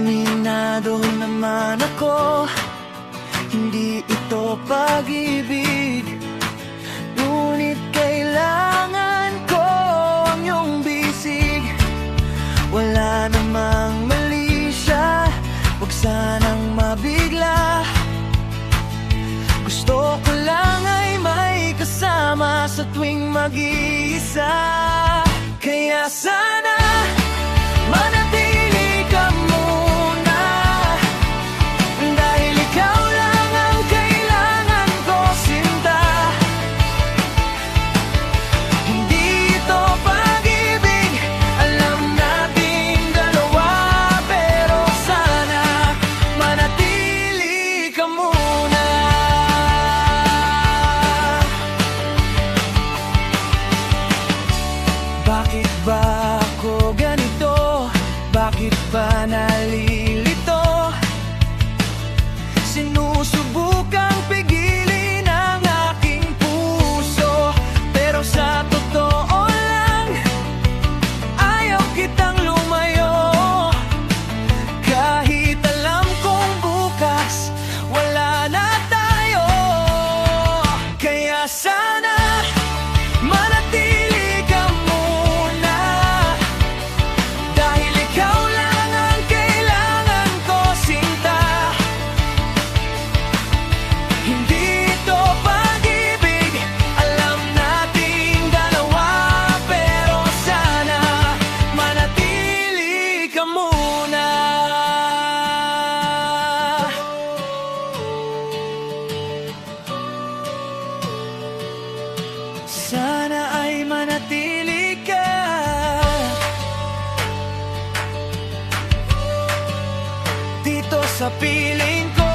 Aminado naman ako, hindi ito pag-ibig, ngunit kailangan ko ang iyong bisig. Wala namang mali siya, huwag sanang mabigla. Gusto ko lang ay may kasama sa tuwing mag-iisa. Kaya sana manatili ka muna, dahil ikaw lang ang kailangan ko, sinta. Hindi ito pag-ibig, alam nating dalawa, pero sana manatili ka muna. Bakit ba ako ganito? Bakit ba nalilito? Sinusubukang pigilin ang aking puso, pero sa totoo lang, ayaw kitang lumayo. Kahit alam kong bukas wala na tayo. Kaya sana manatili ka muna, dahil ikaw lang ang kailangan ko, sinta. Hindi ito pag-ibig, alam nating dalawa, pero sana manatili ka muna. Sana ay manatili ka dito sa piling ko.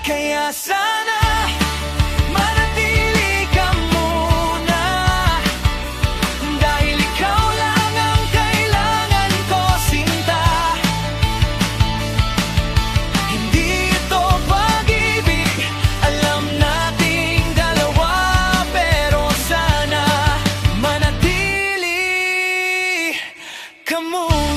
Kaya sana manatili ka muna, dahil ikaw lang ang kailangan ko, sinta. Hindi ito pag-ibig, alam nating dalawa, pero sana manatili ka muna.